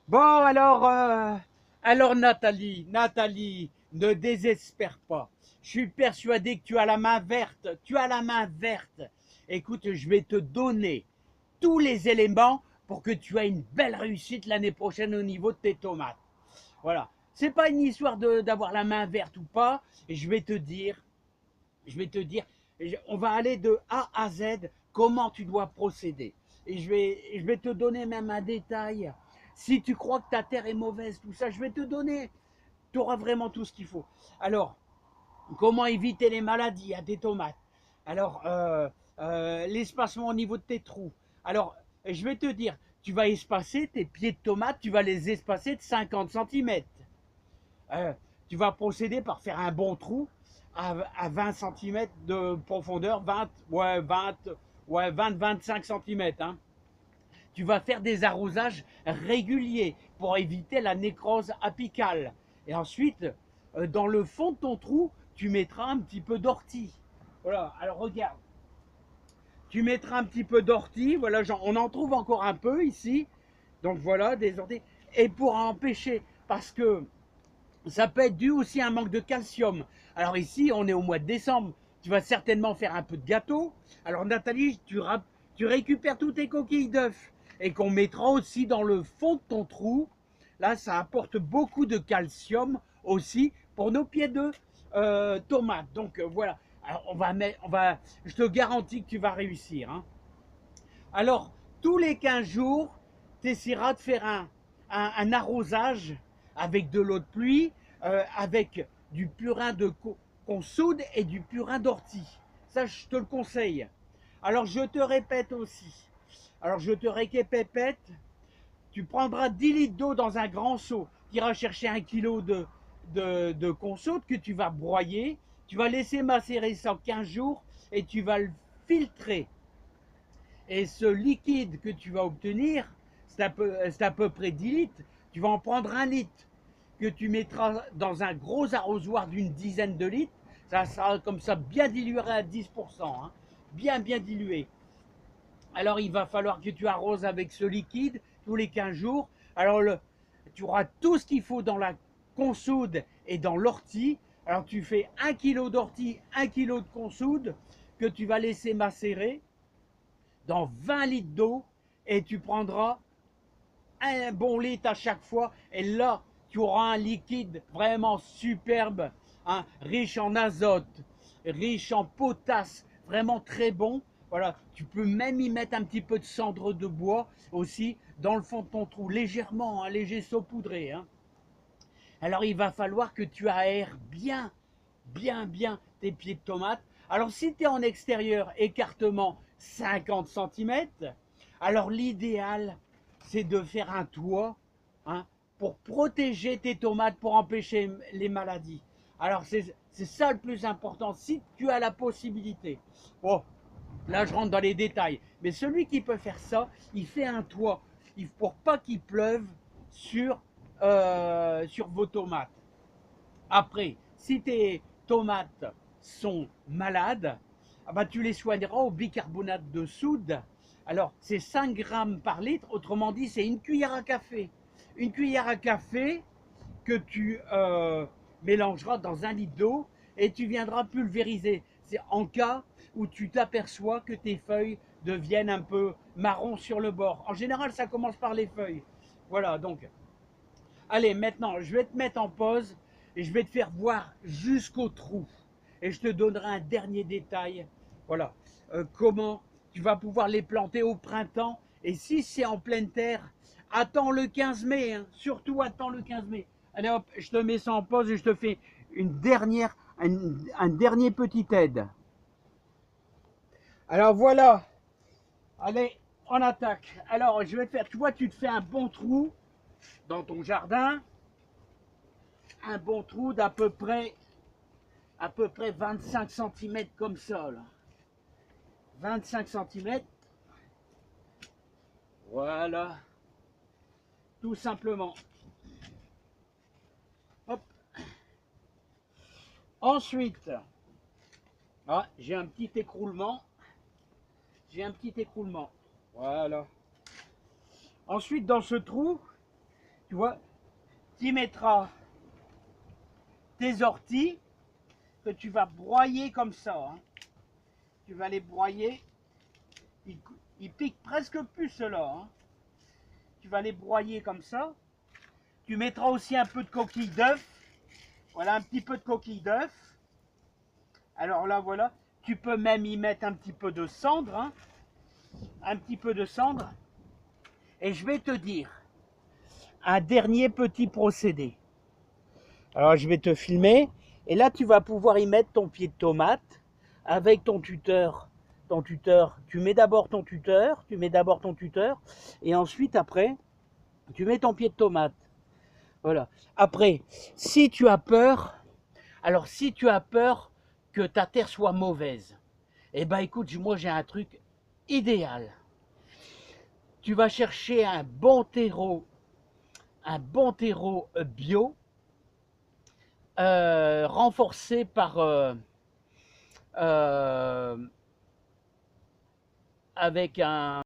Bon, alors Nathalie, ne désespère pas. Je suis persuadé que tu as la main verte. Tu as la main verte. Écoute, je vais te donner tous les éléments pour que tu aies une belle réussite l'année prochaine au niveau de tes tomates. Voilà. C'est pas une histoire d'avoir la main verte ou pas. Et je vais te dire, on va aller de A à Z comment tu dois procéder. Et je vais te donner même un détail. Si tu crois que ta terre est mauvaise, tout ça, je vais te donner. Tu auras vraiment tout ce qu'il faut. Alors, comment éviter les maladies à tes tomates? Alors, l'espacement au niveau de tes trous. Alors, je vais te dire, tu vas espacer tes pieds de tomates, tu vas les espacer de 50 centimètres. Euh, Tu vas procéder par faire un bon trou à 20 centimètres de profondeur, 20, ouais, 20, ouais, 20-25 centimètres. Hein. Tu vas faire des arrosages réguliers pour éviter la nécrose apicale. Et ensuite, dans le fond de ton trou, tu mettras un petit peu d'ortie. Voilà, alors regarde, tu mettras un petit peu d'ortie, voilà, on en trouve encore un peu ici. Donc voilà, des orties. Et pour empêcher, parce que ça peut être dû aussi à un manque de calcium. Alors ici, on est au mois de décembre. Tu vas certainement faire un peu de gâteau. Alors Nathalie, tu récupères toutes tes coquilles d'œufs et qu'on mettra aussi dans le fond de ton trou. Là, ça apporte beaucoup de calcium aussi pour nos pieds de tomates. Donc voilà. Alors, je te garantis que tu vas réussir. Hein. Alors, tous les 15 jours, tu essaieras de faire un arrosage avec de l'eau de pluie, avec du purin de consoude et du purin d'ortie. Ça, je te le conseille. Alors, je te répète aussi. Alors, je te répète, tu prendras 10 litres d'eau dans un grand seau. Tu iras chercher 1 kilo de consoude que tu vas broyer. Tu vas laisser macérer ça 15 jours et tu vas le filtrer. Et ce liquide que tu vas obtenir, c'est à peu près 10 litres. Tu vas en prendre 1 litre que tu mettras dans un gros arrosoir d'une dizaine de litres. Ça sera comme ça bien dilué à 10%. Hein, bien, bien dilué. Alors il va falloir que tu arroses avec ce liquide tous les 15 jours. Alors tu auras tout ce qu'il faut dans la consoude et dans l'ortie. Alors tu fais 1 kilo d'ortie, 1 kilo de consoude que tu vas laisser macérer dans 20 litres d'eau et tu prendras un bon litre à chaque fois. Et là, tu auras un liquide vraiment superbe, hein, riche en azote, riche en potasse, vraiment très bon. Voilà, tu peux même y mettre un petit peu de cendre de bois aussi dans le fond de ton trou, légèrement, un léger saupoudré. Hein. Alors il va falloir que tu aères bien, bien, bien tes pieds de tomate. Alors si tu es en extérieur, écartement 50 centimètres, alors l'idéal, c'est de faire un toit, hein, pour protéger tes tomates, pour empêcher les maladies. Alors c'est ça le plus important, si tu as la possibilité. Bon, là je rentre dans les détails, mais celui qui peut faire ça, il fait un toit pour pas qu'il pleuve sur vos tomates. Après, si tes tomates sont malades, ah bah, tu les soigneras au bicarbonate de soude. Alors, c'est 5 grammes par litre, autrement dit, c'est une cuillère à café. Une cuillère à café que tu mélangeras dans 1 litre d'eau et tu viendras pulvériser. C'est en cas où tu t'aperçois que tes feuilles deviennent un peu marron sur le bord. En général, ça commence par les feuilles. Voilà, donc allez, maintenant, je vais te mettre en pause et je vais te faire voir jusqu'au trou. Et je te donnerai un dernier détail. Voilà. Comment tu vas pouvoir les planter au printemps. Et si c'est en pleine terre, attends le 15 mai. Hein. Surtout attends le 15 mai. Allez hop, je te mets ça en pause et je te fais un dernier petit aide. Alors voilà. Allez, on attaque. Alors, je vais te faire, tu vois, tu te fais un bon trou dans ton jardin. Un bon trou d'à peu près 25 centimètres comme ça. Là. 25 centimètres. Voilà. Tout simplement. Hop. Ensuite, ah, j'ai un petit écroulement. J'ai un petit écroulement. Voilà. Ensuite, dans ce trou, Tu vois, tu y mettras tes orties que tu vas broyer comme ça. Hein. Tu vas les broyer. Ils piquent presque plus ceux-là. Hein. Tu vas les broyer comme ça. Tu mettras aussi un peu de coquille d'œuf. Voilà, un petit peu de coquille d'œuf. Alors là, voilà. Tu peux même y mettre un petit peu de cendre. Hein. Un petit peu de cendre. Et je vais te dire un dernier petit procédé. Alors, je vais te filmer. Et là, tu vas pouvoir y mettre ton pied de tomate avec ton tuteur. Tu mets d'abord ton tuteur. Et ensuite, après, tu mets ton pied de tomate. Voilà. Après, si tu as peur, que ta terre soit mauvaise, eh ben écoute, moi j'ai un truc idéal. Tu vas chercher un bon terreau bio, renforcé par avec un